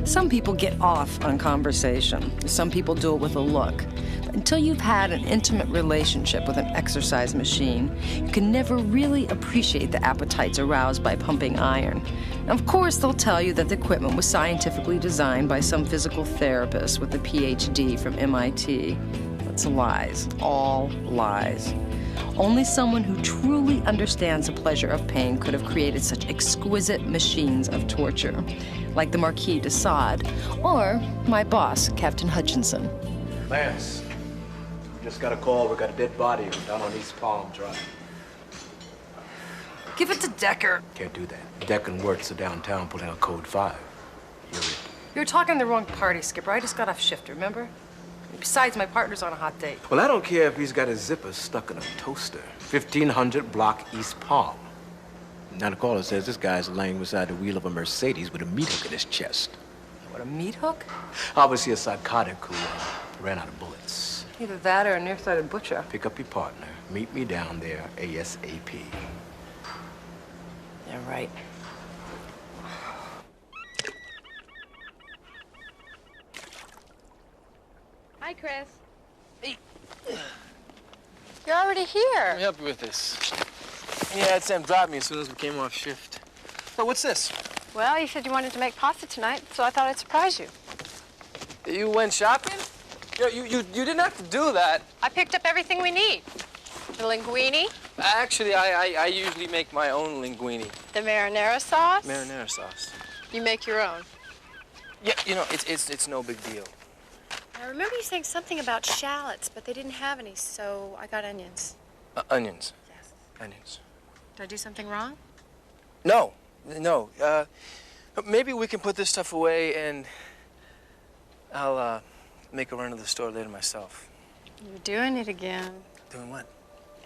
Some people get off on conversation. Some people do it with a look. But until you've had an intimate relationship with an exercise machine, you can never really appreciate the appetites aroused by pumping iron. Now, of course, they'll tell you that the equipment was scientifically designed by some physical therapist with a PhD from MIT. That's lies, all lies. Only someone who truly understands the pleasure of pain could have created such exquisite machines of torture, like the Marquis de Sade, or my boss, Captain Hutchinson. Lance, just got a call. We got a dead body down on East Palm Drive. Give it to Decker. Can't do that. Decker and Wirtz are downtown pulling out Code 5. You're it. You're talking the wrong party, Skipper. I just got off shift, remember? Besides, my partner's on a hot date. Well, I don't care if he's got his zipper stuck in a toaster. 1500 block East Palm. Now the caller says this guy's laying beside the wheel of a Mercedes with a meat hook in his chest. What, a meat hook? Obviously a psychotic who ran out of bullets. Either that or a nearsighted butcher. Pick up your partner. Meet me down there ASAP. Yeah, right. Hi, Chris. Hey. You're already here. Let me help you with this. Yeah, I had Sam drive me as soon as we came off shift. So what's this? Well, you said you wanted to make pasta tonight, so I thought I'd surprise you. You went shopping? You didn't have to do that. I picked up everything we need. The linguine, Actually, I usually make my own linguine. the marinara sauce. Marinara sauce. You make your own. Yeah, you know, it's no big deal. I remember you saying something about shallots, but they didn't have any, so I got onions. Onions. Yes. Onions. Did I do something wrong? No. Maybe we can put this stuff away and I'll make a run to the store later myself. You're doing it again. Doing what?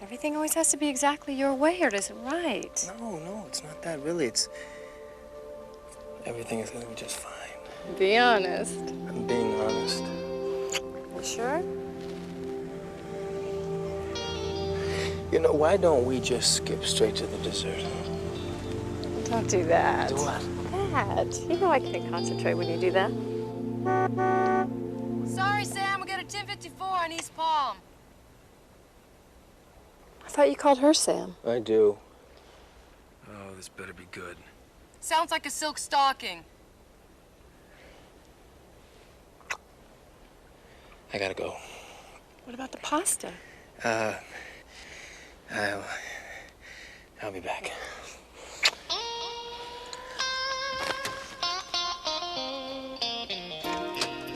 Everything always has to be exactly your way, or it isn't right. No, it's not that really. It's everything is gonna be just fine. Be honest. I'm being honest. You sure? You know, why don't we just skip straight to the dessert? Don't do that. Do what? That. You know I can't concentrate when you do that. Sorry, Sam, we got a 1054 on East Palm. I thought you called her Sam. I do. Oh, this better be good. Sounds like a silk stocking. I gotta go. What about the pasta? I'll be back.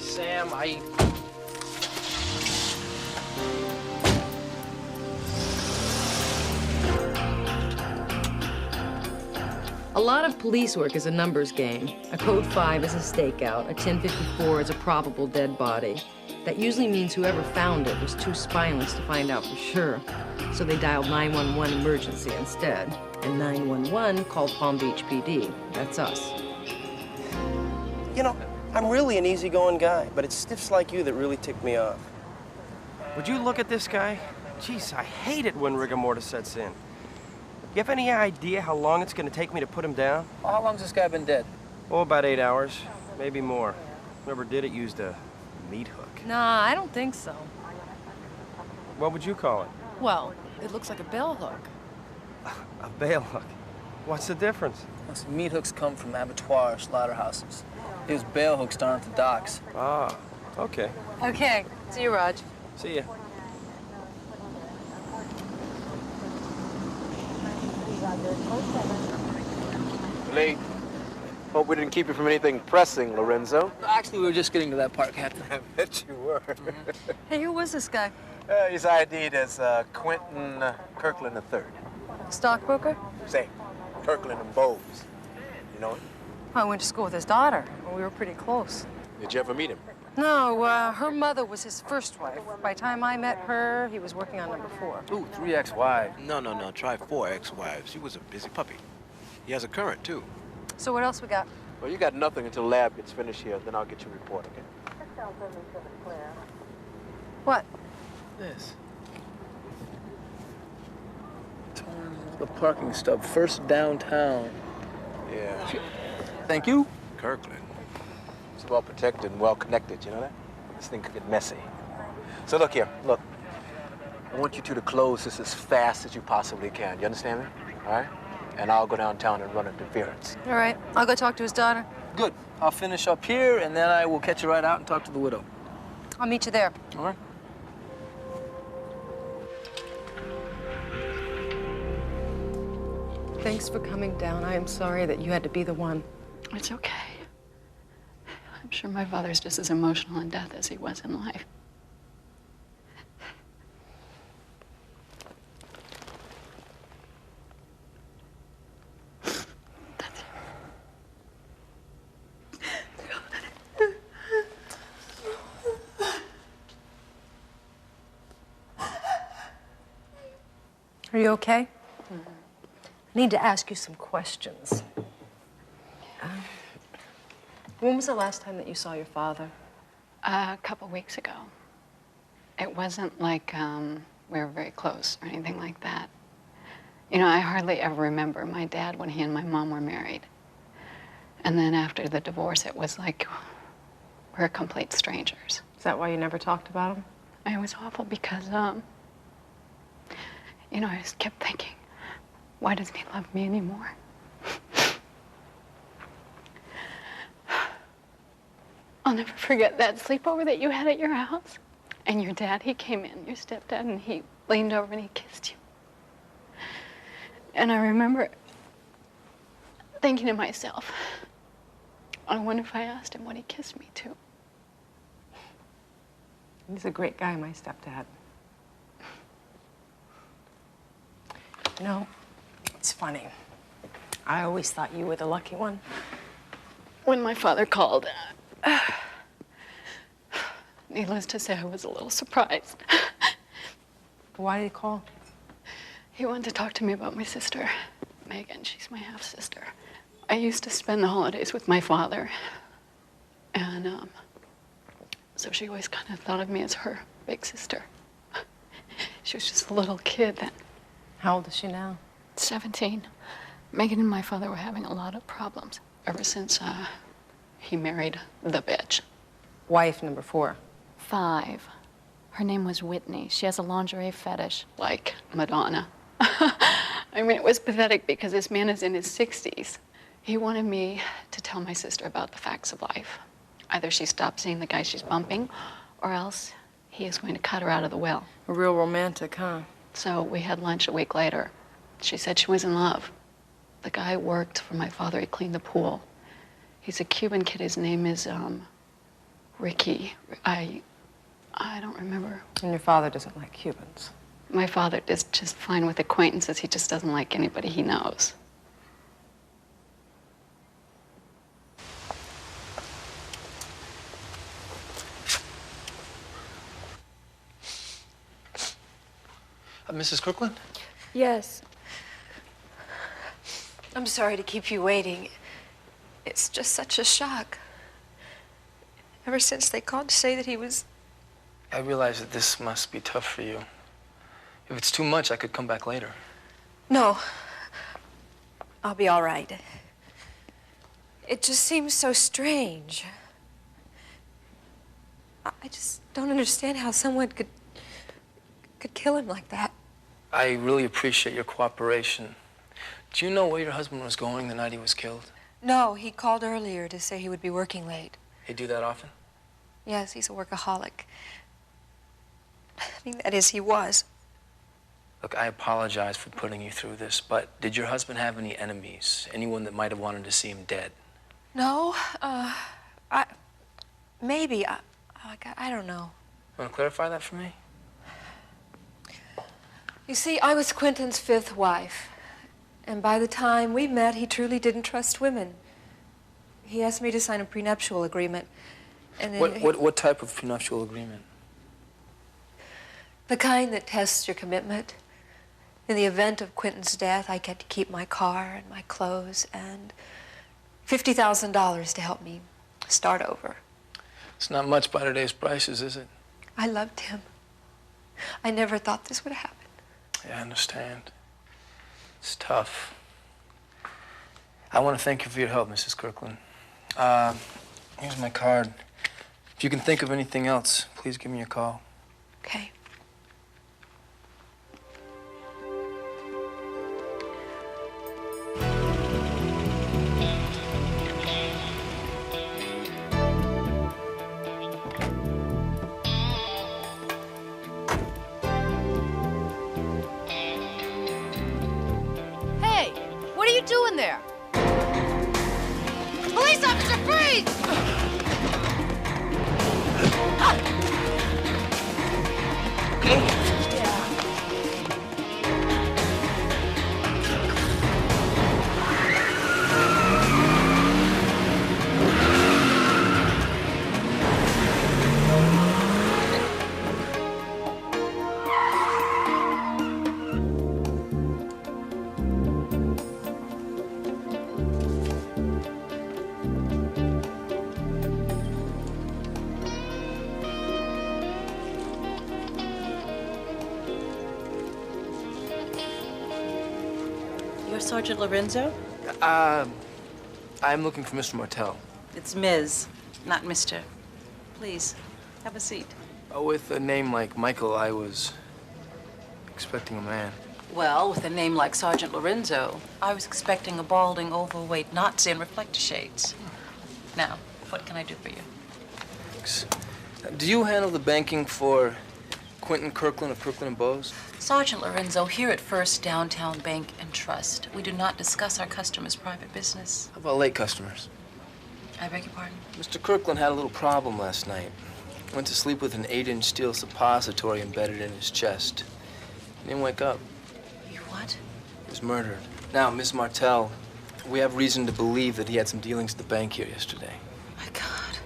Sam, A lot of police work is a numbers game. A code 5 is a stakeout. A 1054 is a probable dead body. That usually means whoever found it was too spineless to find out for sure. So they dialed 911 emergency instead. And 911 called Palm Beach PD. That's us. You know, I'm really an easygoing guy, but it's stiffs like you that really tick me off. Would you look at this guy? Jeez, I hate it when rigor mortis sets in. You have any idea how long it's going to take me to put him down? well, how long's this guy been dead? Oh, about 8 hours, maybe more. Whoever did it used a meat hook. Nah, I don't think so. What would you call it? Well, it looks like a bell hook. A bail hook. What's the difference? Well, see, meat hooks come from abattoirs, slaughterhouses. It was bail hooks down at the docks. Ah, okay. Okay, see you, Raj. See ya. Lee, hope we didn't keep you from anything pressing, Lorenzo. Actually, we were just getting to that part, Captain. I bet you were. Hey, who was this guy? He's ID'd as Quentin Kirkland III. Stockbroker? Same. Kirkland and Bowes. You know him? I went to school with his daughter. We were pretty close. Did you ever meet him? No, her mother was his first wife. By the time I met her, he was working on number 4. Ooh, 3 ex-wives. No. Try 4 ex-wives. She was a busy puppy. He has a current, too. So what else we got? Well, you got nothing until lab gets finished here. Then I'll get your report, okay? What? This. The parking stub, first downtown. Yeah. Thank you. Kirkland. It's well protected and well connected, you know that? This thing could get messy. So look here, look. I want you two to close this as fast as you possibly can. You understand me? All right? And I'll go downtown and run interference. All right, I'll go talk to his daughter. Good. I'll finish up here, and then I will catch you right out and talk to the widow. I'll meet you there. All right. Thanks for coming down. I am sorry that you had to be the one. It's okay. I'm sure my father's just as emotional in death as he was in life. Are you okay? I need to ask you some questions. When was the last time that you saw your father? A couple weeks ago. It wasn't like we were very close or anything like that. You know, I hardly ever remember my dad when he and my mom were married. And then after the divorce, it was like we're complete strangers. Is that why you never talked about him? It was awful because, you know, I just kept thinking, why doesn't he love me anymore? I'll never forget that sleepover that you had at your house. And your dad, he came in, your stepdad, and he leaned over and he kissed you. And I remember thinking to myself, I wonder if I asked him what he kissed me to. He's a great guy, my stepdad. You know, it's funny. I always thought you were the lucky one. When my father called, needless to say, I was a little surprised. Why did he call? He wanted to talk to me about my sister, Megan. She's my half-sister. I used to spend the holidays with my father, and so she always kind of thought of me as her big sister. She was just a little kid then. How old is she now? 17. Megan and my father were having a lot of problems ever since he married the bitch. Wife number 4. 5. Her name was Whitney. She has a lingerie fetish, like Madonna. I mean, it was pathetic because this man is in his 60s. He wanted me to tell my sister about the facts of life. Either she stops seeing the guy she's bumping, or else he is going to cut her out of the will. A real romantic, huh? So we had lunch a week later. She said she was in love. The guy worked for my father. He cleaned the pool. He's a Cuban kid. His name is Ricky. I don't remember. And your father doesn't like Cubans. My father is just fine with acquaintances. He just doesn't like anybody he knows. Mrs. Kirkland? Yes. I'm sorry to keep you waiting. It's just such a shock. Ever since they called to say that he was... I realize that this must be tough for you. If it's too much, I could come back later. No. I'll be all right. It just seems so strange. I just don't understand how someone could kill him like that. I really appreciate your cooperation. Do you know where your husband was going the night he was killed? No, he called earlier to say he would be working late. He do that often? Yes, he's a workaholic. I mean, that is, he was. Look, I apologize for putting you through this, but did your husband have any enemies? Anyone that might have wanted to see him dead? No, maybe. I don't know. Want to clarify that for me? You see, I was Quentin's 5th wife. And by the time we met, he truly didn't trust women. He asked me to sign a prenuptial agreement. And then What type of prenuptial agreement? The kind that tests your commitment. In the event of Quentin's death, I get to keep my car and my clothes and $50,000 to help me start over. It's not much by today's prices, is it? I loved him. I never thought this would happen. Yeah, I understand. It's tough. I want to thank you for your help, Mrs. Kirkland. Here's my card. If you can think of anything else, please give me a call. Okay. Hey, what are you doing there? Police officer, freeze! You're Sergeant Lorenzo? I'm looking for Mr. Martell. It's Ms., not Mr. Please, have a seat. With a name like Michael, I was expecting a man. Well, with a name like Sergeant Lorenzo, I was expecting a balding, overweight Nazi in reflector shades. Now, what can I do for you? Thanks. Do you handle the banking for Quentin Kirkland of Kirkland & Bowes? Sergeant Lorenzo, here at First Downtown Bank and Trust, we do not discuss our customers' private business. How about late customers? I beg your pardon? Mr. Kirkland had a little problem last night. Went to sleep with an 8-inch steel suppository embedded in his chest. He didn't wake up. You what? He was murdered. Now, Miss Martell, we have reason to believe that he had some dealings at the bank here yesterday. My God.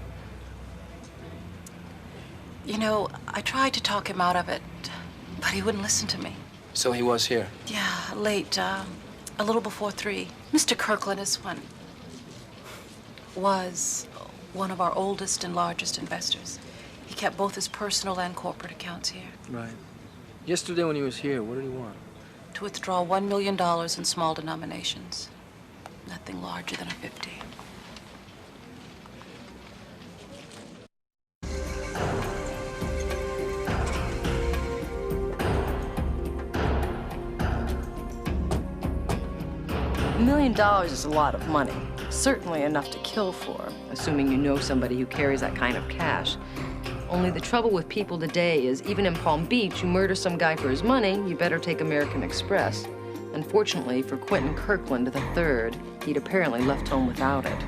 You know, I tried to talk him out of it, but he wouldn't listen to me. So he was here? Yeah, late, a little before 3. Mr. Kirkland was one of our oldest and largest investors. He kept both his personal and corporate accounts here. Right. Yesterday when he was here, what did he want? To withdraw $1 million in small denominations. Nothing larger than a 50. $1 million is a lot of money. Certainly enough to kill for, assuming you know somebody who carries that kind of cash. Only the trouble with people today is, even in Palm Beach, you murder some guy for his money, you better take American Express. Unfortunately for Quentin Kirkland III, he'd apparently left home without it.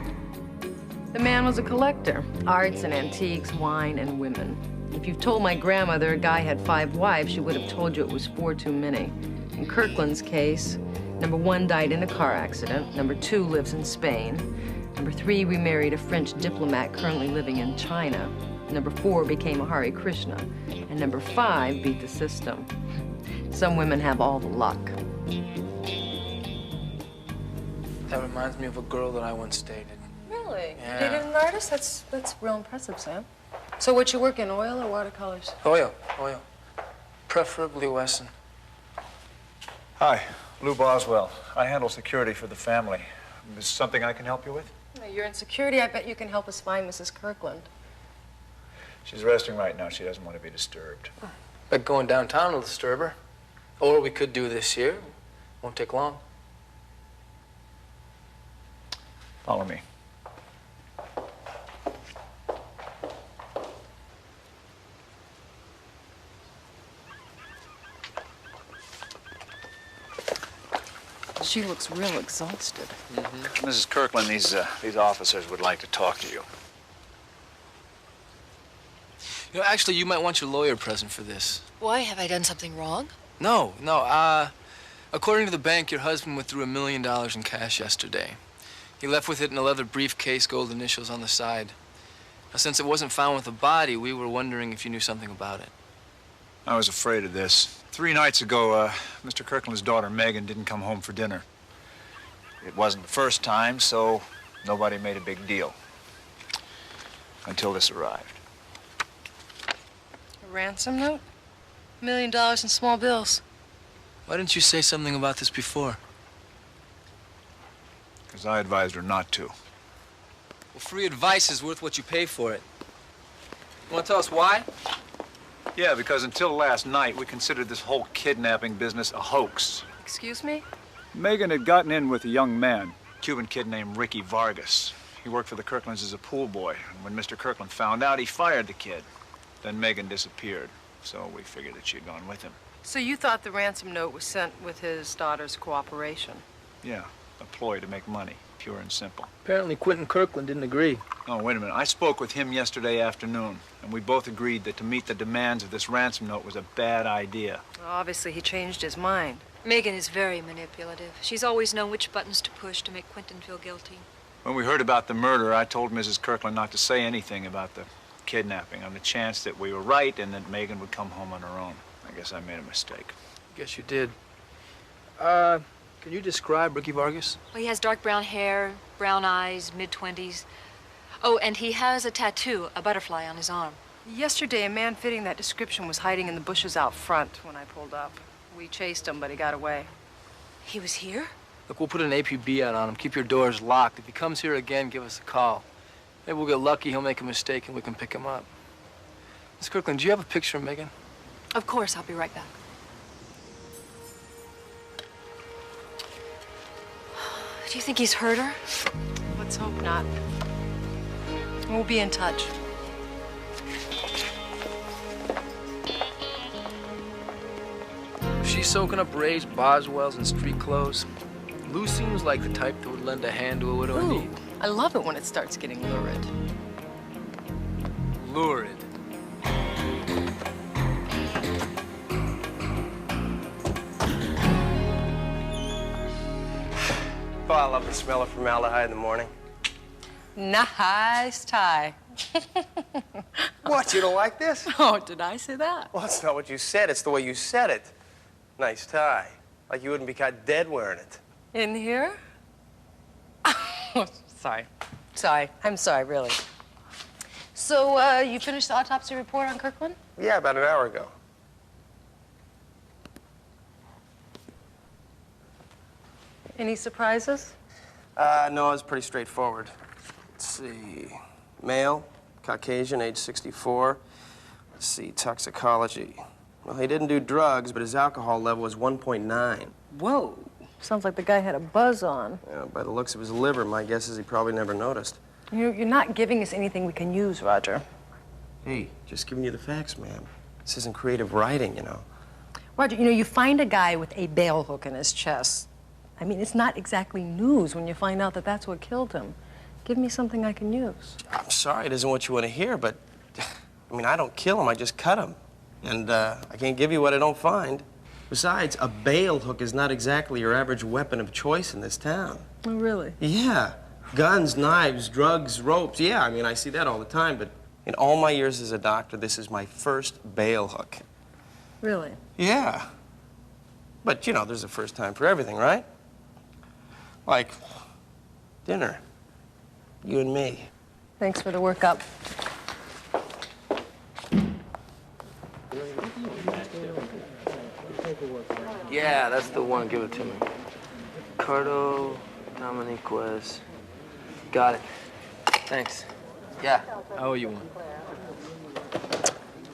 The man was a collector, arts and antiques, wine and women. If you've told my grandmother a guy had 5 wives, she would have told you it was 4 too many. In Kirkland's case, number 1 died in a car accident, number 2 lives in Spain, number 3 remarried a French diplomat currently living in China, number 4 became a Hare Krishna, and number 5 beat the system. Some women have all the luck. That reminds me of a girl that I once dated. Really? Yeah. Dated an artist? That's real impressive, Sam. So what you work in, oil or watercolors? Oil. Preferably Wesson. Hi, Lou Boswell. I handle security for the family. Is there something I can help you with? You're in security. I bet you can help us find Mrs. Kirkland. She's resting right now. She doesn't want to be disturbed. Like going downtown will disturb her. Or we could do this here. Won't take long. Follow me. She looks real exhausted. Mrs. Kirkland, these officers would like to talk to you. You know, actually, you might want your lawyer present for this. Why? Have I done something wrong? No. According to the bank, your husband withdrew $1 million in cash yesterday. He left with it in a leather briefcase, gold initials on the side. Now, since it wasn't found with the body, we were wondering if you knew something about it. I was afraid of this. 3 nights ago, Mr. Kirkland's daughter, Megan, didn't come home for dinner. It wasn't the first time, so nobody made a big deal. Until this arrived. A ransom note? $1 million in small bills. Why didn't you say something about this before? Because I advised her not to. Well, Well, free advice is worth what you pay for it. You want to tell us why? Yeah, because until last night, we considered this whole kidnapping business a hoax. Excuse me? Megan had gotten in with a young man, a Cuban kid named Ricky Vargas. He worked for the Kirklands as a pool boy. And when Mr. Kirkland found out, he fired the kid. Then Megan disappeared, so we figured that she had gone with him. So you thought the ransom note was sent with his daughter's cooperation? Yeah, a ploy to make money, pure and simple. Apparently Quentin Kirkland didn't agree. Oh, wait a minute. I spoke with him yesterday afternoon, and we both agreed that to meet the demands of this ransom note was a bad idea. Well, obviously, he changed his mind. Megan is very manipulative. She's always known which buttons to push to make Quentin feel guilty. When we heard about the murder, I told Mrs. Kirkland not to say anything about the kidnapping on the chance that we were right and that Megan would come home on her own. I guess I made a mistake. Guess you did. Can you describe Ricky Vargas? Well, he has dark brown hair, brown eyes, mid-20s. Oh, and he has a tattoo, a butterfly on his arm. Yesterday, a man fitting that description was hiding in the bushes out front when I pulled up. We chased him, but he got away. He was here? Look, we'll put an APB out on him. Keep your doors locked. If he comes here again, give us a call. Maybe we'll get lucky, he'll make a mistake, and we can pick him up. Miss Kirkland, do you have a picture of Megan? Of course, I'll be right back. Do you think he's hurt her? Let's hope not. We'll be in touch. She's soaking up Rays, Boswells, and street clothes. Lou seems like the type that would lend a hand to a widow in Ooh, need. I love it when it starts getting lurid. Lurid. Oh, I love the smell of formaldehyde in the morning. Nice tie. What, you don't like this? Oh, did I say that? Well, that's not what you said. It's the way you said it. Nice tie. Like you wouldn't be caught dead wearing it. In here? Oh, sorry. Sorry. I'm sorry, really. So, you finished the autopsy report on Kirkland? Yeah, about an hour ago. Any surprises? No, it's pretty straightforward. Let's see. Male, Caucasian, age 64. Let's see, toxicology. Well, he didn't do drugs, but his alcohol level was 1.9. Whoa. Sounds like the guy had a buzz on. Yeah, by the looks of his liver, my guess is he probably never noticed. You're not giving us anything we can use, Roger. Hey, just giving you the facts, ma'am. This isn't creative writing, you know. Roger, you find a guy with a bail hook in his chest. I mean, it's not exactly news when you find out that that's what killed him. Give me something I can use. I'm sorry it isn't what you want to hear, but, I mean, I don't kill him, I just cut him. And I can't give you what I don't find. Besides, a bail hook is not exactly your average weapon of choice in this town. Oh, really? Yeah. Guns, knives, drugs, ropes. Yeah, I mean, I see that all the time, but in all my years as a doctor, this is my first bail hook. Really? Yeah. But, there's a first time for everything, right? Like dinner. You and me. Thanks for the workup. Yeah, that's the one. Give it to me. Ricardo Dominiquez. Got it. Thanks. Yeah, I owe you one.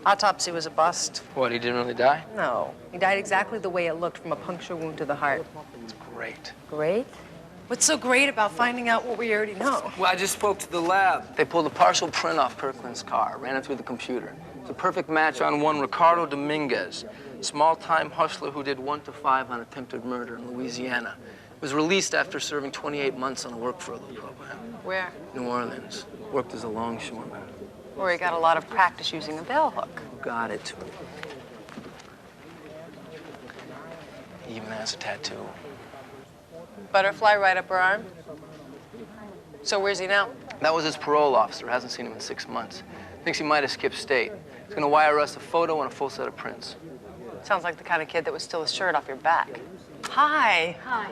Autopsy was a bust. What, he didn't really die? No. He died exactly the way it looked, from a puncture wound to the heart. It's great. Great? What's so great about finding out what we already know? Well, I just spoke to the lab. They pulled a partial print off Kirkland's car, ran it through the computer. It's a perfect match on one Ricardo Dominguez, small-time hustler who did 1 to 5 on attempted murder in Louisiana. Was released after serving 28 months on a work-furlough program. Where? New Orleans. Worked as a longshoreman. Where he got a lot of practice using a bell hook. Got it. He even has a tattoo. Butterfly right up her arm? So where's he now? That was his parole officer. Hasn't seen him in 6 months. Thinks he might have skipped state. He's gonna wire us a photo and a full set of prints. Sounds like the kind of kid that would steal a shirt off your back. Hi. Hi.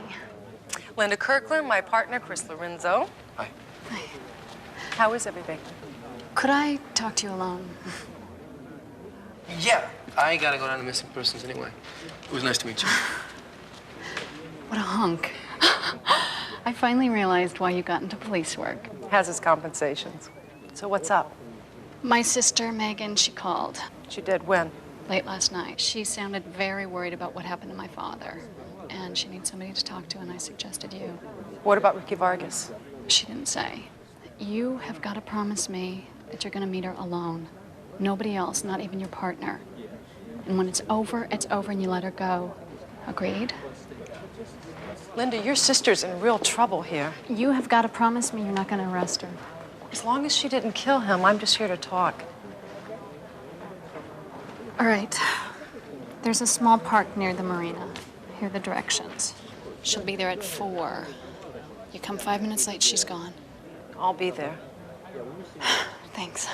Linda Kirkland, my partner, Chris Lorenzo. Hi. Hi. How is everything? Could I talk to you alone? Yeah. I gotta go down to missing persons anyway. It was nice to meet you. What a hunk. I finally realized why you got into police work. has his compensations. So what's up? My sister, Megan, she called. She did when? Late last night. She sounded very worried about what happened to my father. And she needs somebody to talk to, and I suggested you. What about Ricky Vargas? She didn't say. You have got to promise me that you're going to meet her alone. Nobody else, not even your partner. And when it's over, and you let her go. Agreed? Linda, your sister's in real trouble here. You have got to promise me you're not going to arrest her. As long as she didn't kill him, I'm just here to talk. All right. There's a small park near the marina. Here are the directions. She'll be there at 4. You come 5 minutes late, she's gone. I'll be there. Thanks.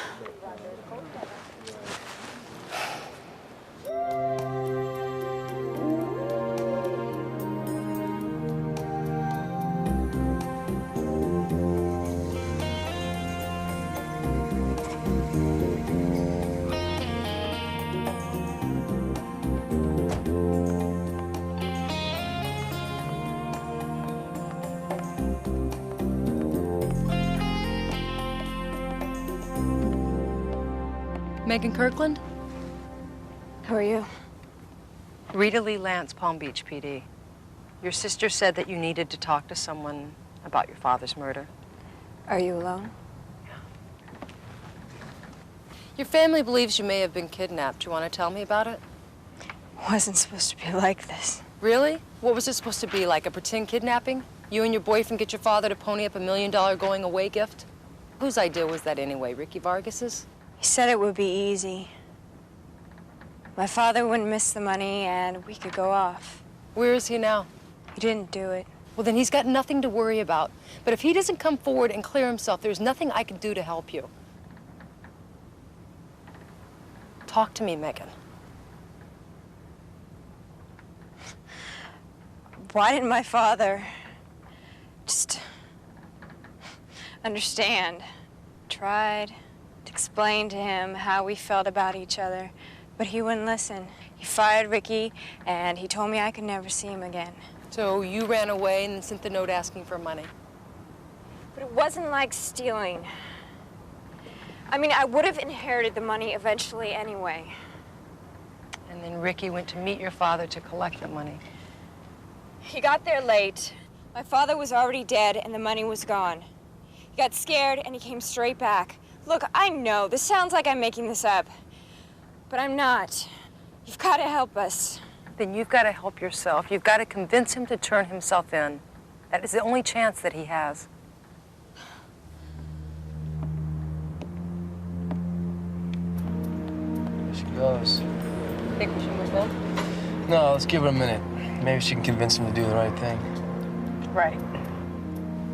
Megan Kirkland? Who are you? Rita Lee Lance, Palm Beach PD. Your sister said that you needed to talk to someone about your father's murder. Are you alone? Your family believes you may have been kidnapped. You want to tell me about it? Wasn't supposed to be like this. Really? What was it supposed to be, like a pretend kidnapping? You and your boyfriend get your father to pony up $1 million going away gift? Whose idea was that anyway? Ricky Vargas's? He said it would be easy. My father wouldn't miss the money and we could go off. Where is he now? He didn't do it. Well, then he's got nothing to worry about. But if he doesn't come forward and clear himself, there's nothing I can do to help you. Talk to me, Megan. Why didn't my father just understand? Tried to explain to him how we felt about each other, but he wouldn't listen. He fired Ricky, and he told me I could never see him again. So you ran away and sent the note asking for money? But it wasn't like stealing. I mean, I would have inherited the money eventually anyway. And then Ricky went to meet your father to collect the money. He got there late. My father was already dead, and the money was gone. He got scared, and he came straight back. Look, I know, this sounds like I'm making this up, but I'm not. You've got to help us. Then you've got to help yourself. You've got to convince him to turn himself in. That is the only chance that he has. There she goes. Think we should move in? No, let's give her a minute. Maybe she can convince him to do the right thing. Right.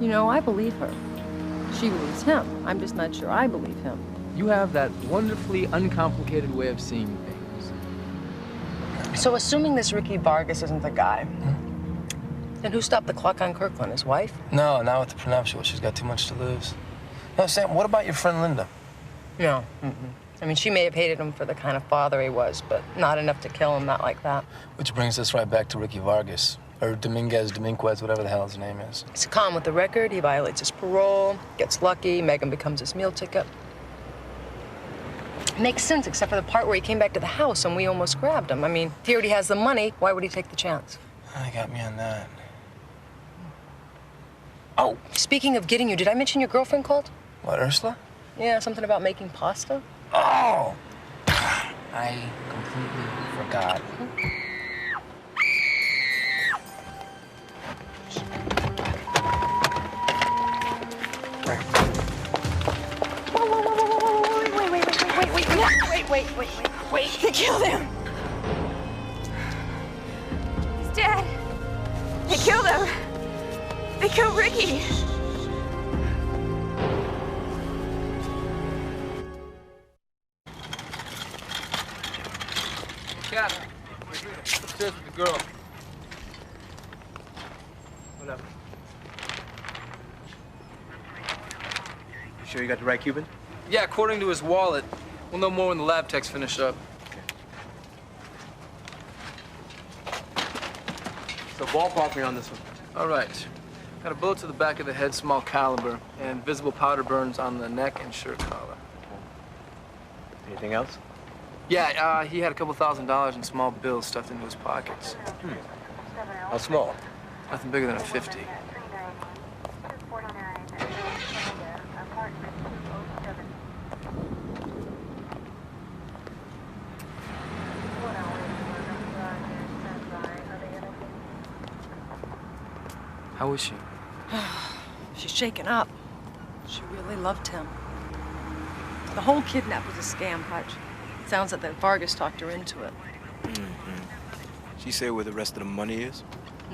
You know, I believe her. She believes him. I'm just not sure I believe him. You have that wonderfully uncomplicated way of seeing things. So assuming this Ricky Vargas isn't the guy, then who stopped the clock on Kirkland? His wife? No, not with the prenuptial. She's got too much to lose. No, Sam, what about your friend Linda? No. I mean, she may have hated him for the kind of father he was, but not enough to kill him, not like that. Which brings us right back to Ricky Vargas. Or Dominquez, whatever the hell his name is. He's calm with the record. He violates his parole, gets lucky. Megan becomes his meal ticket. Makes sense, except for the part where he came back to the house and we almost grabbed him. I mean, if he already has the money, why would he take the chance? I got me on that. Oh, speaking of getting you, did I mention your girlfriend called? What, Ursula? Yeah, something about making pasta. Oh! I completely forgot. Wait. They killed him. He's dead. They killed him. They killed Ricky. Cat, upstairs with the girl. Whatever. You sure you got the right Cuban? Yeah, according to his wallet. We'll know more when the lab tech's finish up. So ballpark me on this one. All right. Got a bullet to the back of the head, small caliber, and visible powder burns on the neck and shirt collar. Anything else? Yeah, he had a couple $1,000s in small bills stuffed into his pockets. How small? Nothing bigger than a 50. How is she? She's shaken up. She really loved him. The whole kidnap was a scam, Hutch. Sounds like that Vargas talked her into it. She say where the rest of the money is?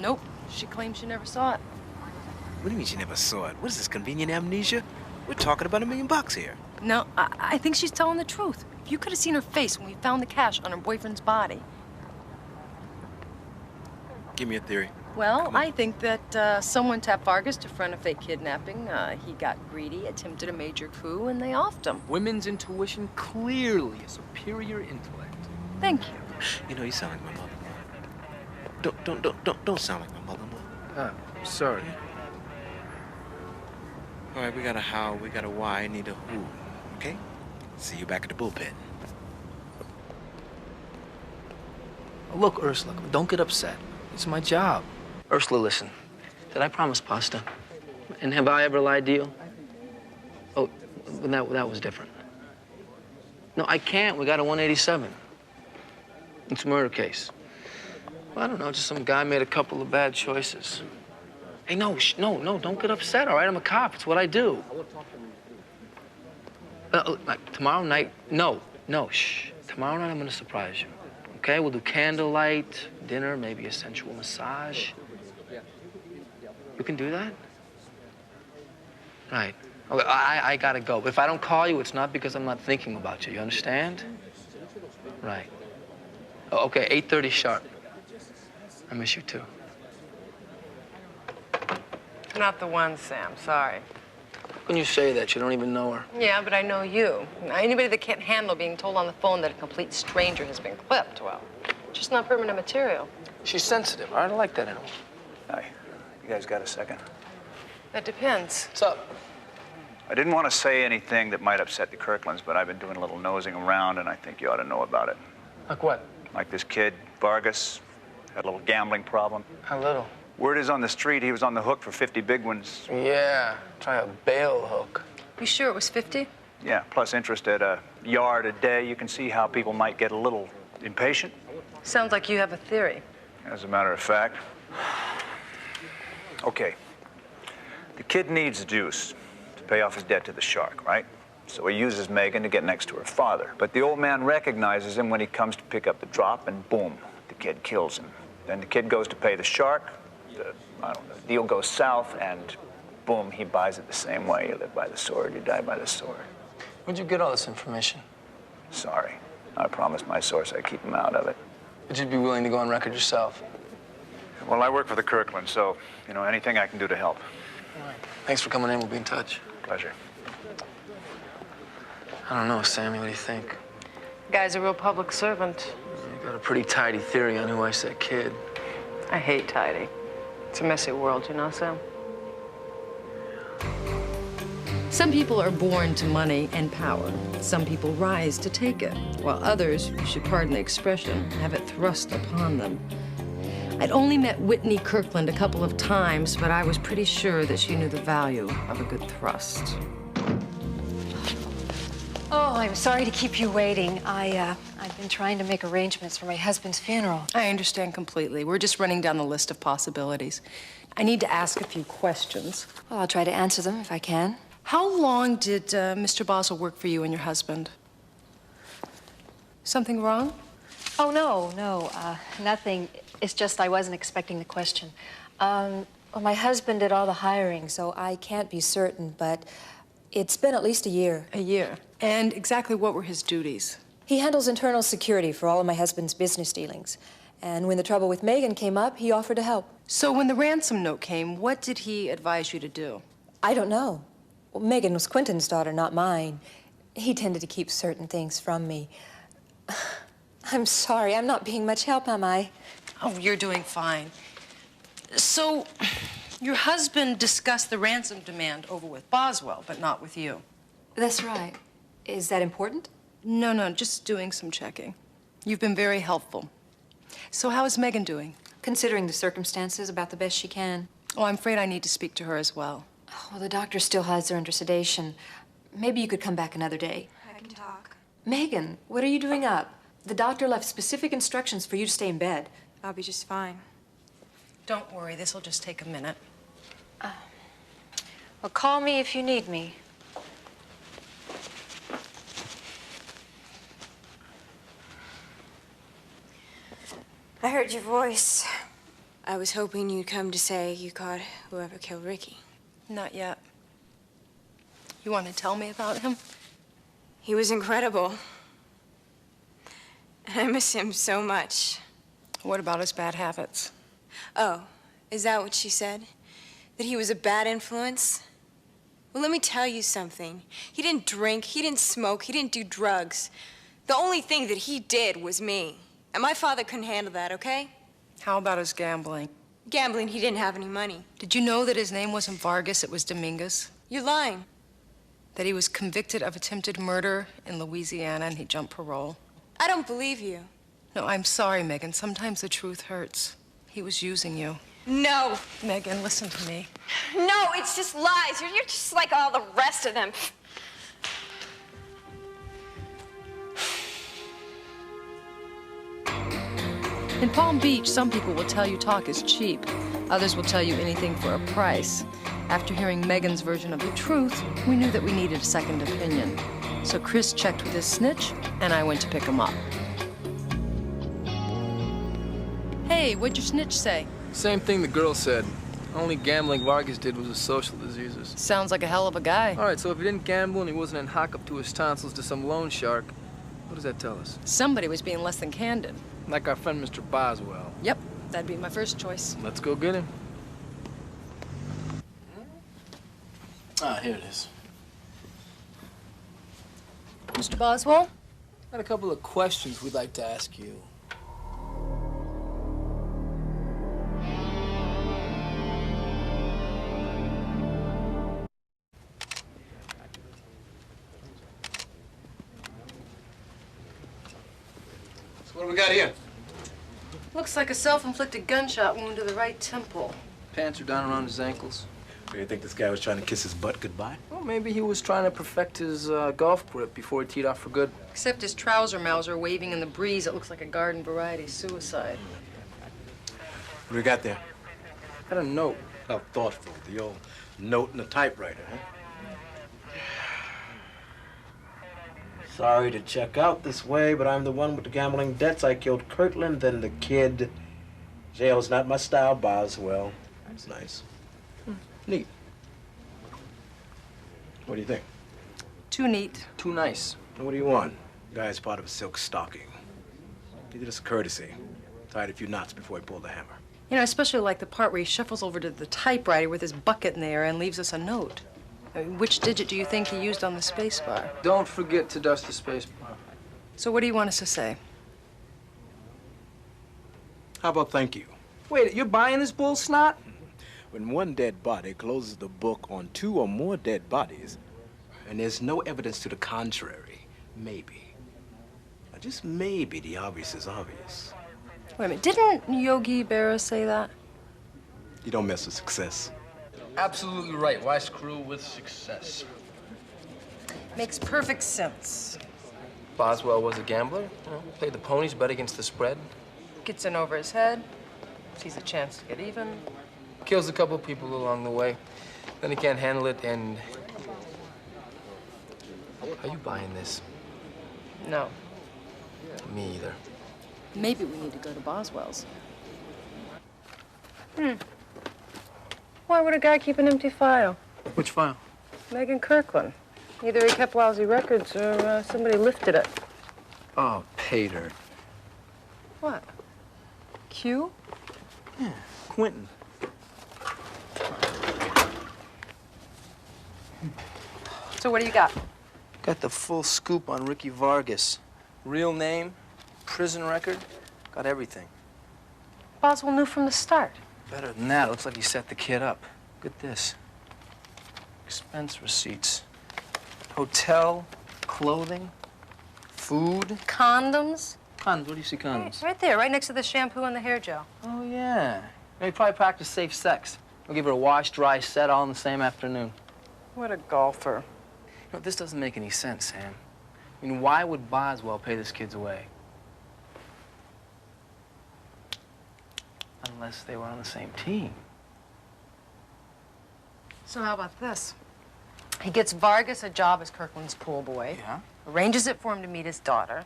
Nope. She claims she never saw it. What do you mean she never saw it? What is this, convenient amnesia? We're talking about $1 million here. No, I think she's telling the truth. If you could have seen her face when we found the cash on her boyfriend's body. Give me a theory. Well, I think that someone tapped Vargas to front a fake kidnapping. He got greedy, attempted a major coup, and they offed him. Women's intuition, clearly a superior intellect. Thank you. You know, you sound like my mother. Don't sound like my mother. Sorry. All right, we got a how, we got a why, need a who. Okay? See you back at the bullpen. Look, Ursula, don't get upset. It's my job. Ursula, listen. Did I promise pasta? And have I ever lied to you? Oh, that was different. No, I can't. We got a 187. It's a murder case. Well, I don't know, just some guy made a couple of bad choices. Hey, no, don't get upset, all right? I'm a cop. It's what I do. Tomorrow night, no, shh. Tomorrow night I'm gonna surprise you. Okay, we'll do candlelight, dinner, maybe a sensual massage. You can do that? Right. Okay, I gotta go. But if I don't call you, it's not because I'm not thinking about you. You understand? Right. Oh, okay, 8:30 sharp. I miss you too. Not the one, Sam. Sorry. How can you say that? You don't even know her. Yeah, but I know you. Anybody that can't handle being told on the phone that a complete stranger has been clipped, well, just not permanent material. She's sensitive. I like that in her. Hi. You guys got a second? That depends. What's up? I didn't want to say anything that might upset the Kirklands, but I've been doing a little nosing around, and I think you ought to know about it. Like what? Like this kid, Vargas, had a little gambling problem. How little? Word is on the street he was on the hook for 50 big ones. Yeah, try a bail hook. You sure it was 50? Yeah, plus interest at a yard a day. You can see how people might get a little impatient. Sounds like you have a theory. As a matter of fact. Okay. The kid needs juice to pay off his debt to the shark, right? So he uses Megan to get next to her father. But the old man recognizes him when he comes to pick up the drop, and boom, the kid kills him. Then the kid goes to pay the shark. The deal goes south, and boom, he buys it the same way. You live by the sword, you die by the sword. Where'd you get all this information? Sorry. I promised my source I'd keep him out of it. Would you be willing to go on record yourself? Well, I work for the Kirkland, so, you know, anything I can do to help. All right. Thanks for coming in. We'll be in touch. Pleasure. I don't know, Sammy. What do you think? Guy's a real public servant. You got a pretty tidy theory on who I said kid. I hate tidy. It's a messy world, you know, Sam? Some people are born to money and power. Some people rise to take it, while others, you should pardon the expression, have it thrust upon them. I'd only met Whitney Kirkland a couple of times, but I was pretty sure that she knew the value of a good thrust. Oh, I'm sorry to keep you waiting. I've been trying to make arrangements for my husband's funeral. I understand completely. We're just running down the list of possibilities. I need to ask a few questions. Well, I'll try to answer them if I can. How long did Mr. Basel work for you and your husband? Something wrong? Oh, no, nothing. It's just I wasn't expecting the question. Well, my husband did all the hiring, so I can't be certain, but it's been at least a year. A year. And exactly what were his duties? He handles internal security for all of my husband's business dealings. And when the trouble with Megan came up, he offered to help. So when the ransom note came, what did he advise you to do? I don't know. Well, Megan was Quentin's daughter, not mine. He tended to keep certain things from me. I'm sorry, I'm not being much help, am I? Oh, you're doing fine. So, Your husband discussed the ransom demand over with Boswell, but not with you. That's right. Is that important? No, just doing some checking. You've been very helpful. So how is Megan doing? Considering the circumstances, about the best she can. Oh, I'm afraid I need to speak to her as well. Well, the doctor still has her under sedation. Maybe you could come back another day. I can talk. Megan, what are you doing up? The doctor left specific instructions for you to stay in bed. I'll be just fine. Don't worry, this'll just take a minute. Well, call me if you need me. I heard your voice. I was hoping you'd come to say you caught whoever killed Ricky. Not yet. You want to tell me about him? He was incredible. And I miss him so much. What about his bad habits? Oh, is that what she said? That he was a bad influence? Well, let me tell you something. He didn't drink, he didn't smoke, he didn't do drugs. The only thing that he did was me. And my father couldn't handle that, okay? How about his gambling? Gambling, he didn't have any money. Did you know that his name wasn't Vargas, it was Dominguez? You're lying. That he was convicted of attempted murder in Louisiana and he jumped parole? I don't believe you. No, I'm sorry, Megan. Sometimes the truth hurts. He was using you. No. Megan, listen to me. No, it's just lies. You're just like all the rest of them. In Palm Beach, some people will tell you talk is cheap. Others will tell you anything for a price. After hearing Megan's version of the truth, we knew that we needed a second opinion. So Chris checked with his snitch, and I went to pick him up. Hey, what'd your snitch say? Same thing the girl said. Only gambling Vargas did was with social diseases. Sounds like a hell of a guy. All right, so if he didn't gamble and he wasn't in hock up to his tonsils to some loan shark, what does that tell us? Somebody was being less than candid. Like our friend Mr. Boswell. Yep, that'd be my first choice. Let's go get him. Ah, here it is. Mr. Boswell? Got a couple of questions we'd like to ask you. So what do we got here? Looks like a self-inflicted gunshot wound to the right temple. Pants are down around his ankles. Do you think this guy was trying to kiss his butt goodbye? Well, maybe he was trying to perfect his golf grip before he teed off for good. Except his trouser mouths are waving in the breeze. It looks like a garden variety suicide. What do we got there? Got a note. How thoughtful. The old note in the typewriter, huh? Sorry to check out this way, but I'm the one with the gambling debts. I killed Kirtland, then the kid. Jail's not my style, Boswell. That's nice. Neat. What do you think? Too neat. Too nice. And what do you want? The guy's part of a silk stocking. He did us a courtesy. Tied a few knots before he pulled the hammer. You know, I especially like the part where he shuffles over to the typewriter with his bucket in there and leaves us a note. I mean, which digit do you think he used on the space bar? Don't forget to dust the space bar. So what do you want us to say? How about thank you? Wait, you're buying this bull snot? When one dead body closes the book on two or more dead bodies, and there's no evidence to the contrary, maybe, now just maybe the obvious is obvious. Wait a minute, didn't Yogi Berra say that? You don't mess with success. Absolutely right. Why screw with success? Makes perfect sense. Boswell was a gambler. You know, played the ponies, bet against the spread. Gets in over his head, sees a chance to get even. Kills a couple of people along the way. Then he can't handle it, and... Are you buying this? No. Me either. Maybe we need to go to Boswell's. Why would a guy keep an empty file? Which file? Megan Kirkland. Either he kept lousy records or somebody lifted it. Oh, Pater. What? Q? Yeah, Quentin. So what do you got? Got the full scoop on Ricky Vargas. Real name, prison record, got everything. Boswell knew from the start. Better than that. It looks like you set the kid up. Look at this. Expense receipts. Hotel, clothing, food. Condoms? Condoms? Where do you see condoms? Right there, right next to the shampoo and the hair gel. Oh, yeah. He probably practiced safe sex. We'll give her a wash, dry, set all in the same afternoon. What a golfer. You know, this doesn't make any sense, Sam. I mean, why would Boswell pay this kid's away? Unless they were on the same team. So how about this? He gets Vargas a job as Kirkland's pool boy. Yeah? Arranges it for him to meet his daughter.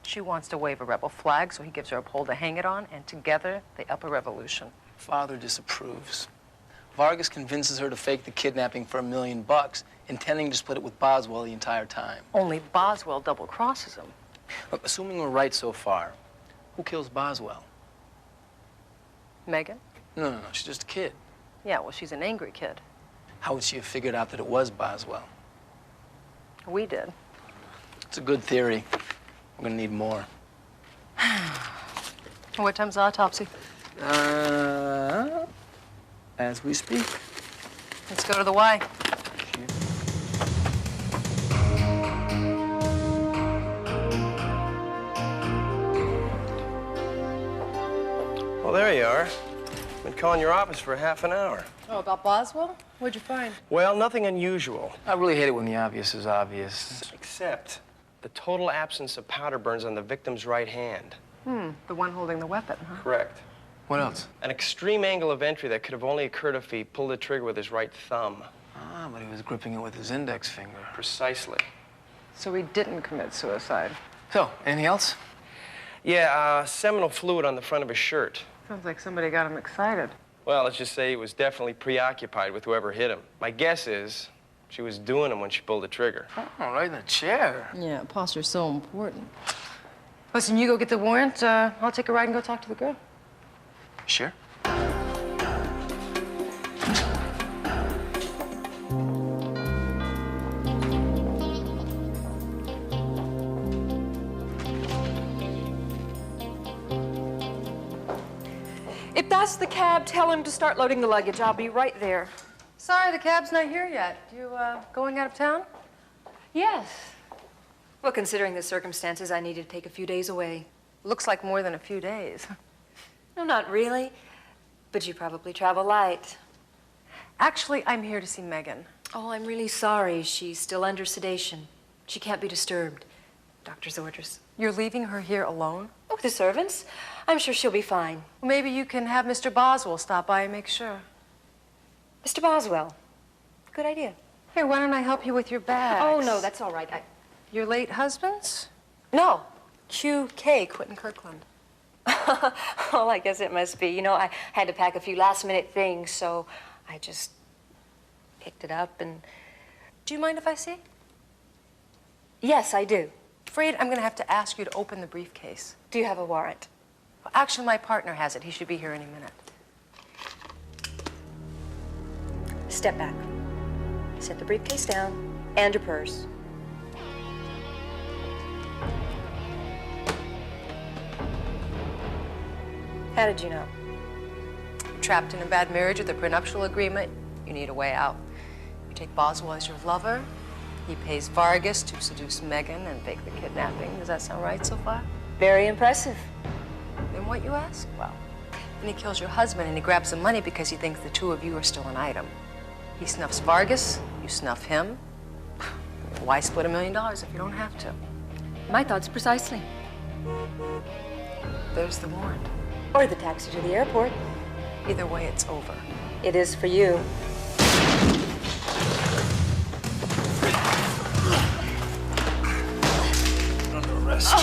She wants to wave a rebel flag, so he gives her a pole to hang it on, and together they up a revolution. Father disapproves. Vargas convinces her to fake the kidnapping for $1 million, intending to split it with Boswell the entire time. Only Boswell double-crosses him. Look, assuming we're right so far, who kills Boswell? Megan? No, she's just a kid. Yeah, well, she's an angry kid. How would she have figured out that it was Boswell? We did. It's a good theory. We're gonna need more. What time's the autopsy? As we speak. Let's go to the Y. Well, there you are. Been calling your office for half an hour. Oh, about Boswell? What'd you find? Well, nothing unusual. I really hate it when the obvious is obvious. Except the total absence of powder burns on the victim's right hand. The one holding the weapon, huh? Correct. What else? An extreme angle of entry that could have only occurred if he pulled the trigger with his right thumb. Ah, but he was gripping it with his index finger. Precisely. So he didn't commit suicide. So, anything else? Yeah, seminal fluid on the front of his shirt. Sounds like somebody got him excited. Well, let's just say he was definitely preoccupied with whoever hit him. My guess is she was doing him when she pulled the trigger. Oh, right in the chair. Yeah, posture's so important. Listen, you go get the warrant. I'll take a ride and go talk to the girl. Sure. If that's the cab, tell him to start loading the luggage. I'll be right there. Sorry, the cab's not here yet. You, going out of town? Yes. Well, considering the circumstances, I needed to take a few days away. Looks like more than a few days. No, not really. But you probably travel light. Actually, I'm here to see Megan. Oh, I'm really sorry. She's still under sedation. She can't be disturbed. Doctor's orders. You're leaving her here alone? Oh, with the servants. I'm sure she'll be fine. Well, maybe you can have Mr. Boswell stop by and make sure. Mr. Boswell. Good idea. Here, why don't I help you with your bags? Oh, no, that's all right. Your late husband's? No. QK, Quentin Kirkland. Well, I guess it must be. You know, I had to pack a few last-minute things, so I just picked it up and... Do you mind if I see? Yes, I do. Afraid I'm going to have to ask you to open the briefcase. Do you have a warrant? Well, actually, my partner has it. He should be here any minute. Step back. Set the briefcase down and your purse. How did you know? You're trapped in a bad marriage with a prenuptial agreement. You need a way out. You take Boswell as your lover. He pays Vargas to seduce Megan and fake the kidnapping. Does that sound right so far? Very impressive. Then what, you ask? Well, then he kills your husband and he grabs the money because he thinks the two of you are still an item. He snuffs Vargas, you snuff him. Why split $1 million if you don't have to? My thoughts precisely. There's the warrant. Or the taxi to the airport. Either way, it's over. It is for you. Under arrest.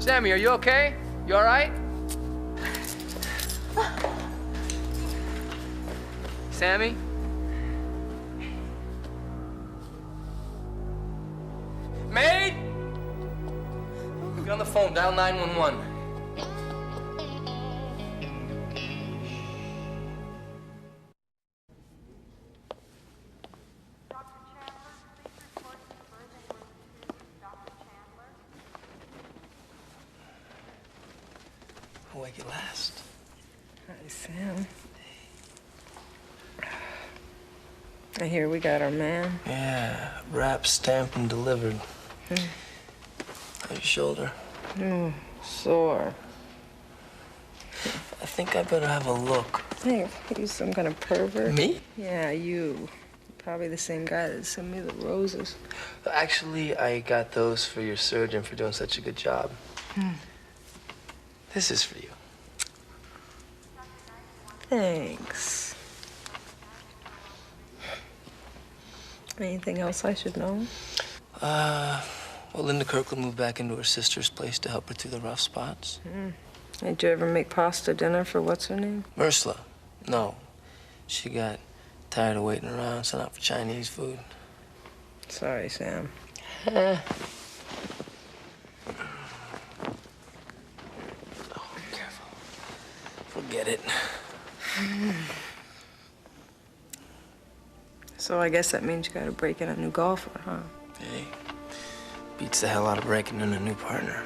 Sammy, are you okay? You all right? Sammy? Maid? Get on the phone, dial 911. I'll wake you last. Sam. I hear we got our man. Yeah, wrapped, stamped, and delivered. How's your shoulder? Sore. I think I better have a look. Hey, you some kind of pervert? Me? Yeah, you. Probably the same guy that sent me the roses. Actually, I got those for your surgeon for doing such a good job. This is for you. Thanks. Anything else I should know? Well, Linda Kirkland moved back into her sister's place to help her through the rough spots. Did you ever make pasta dinner for what's her name? Ursula? No. She got tired of waiting around, sent out for Chinese food. Sorry, Sam. Oh, careful. Forget it. So I guess that means you gotta break in a new golfer, huh? Hey, beats the hell out of breaking in a new partner.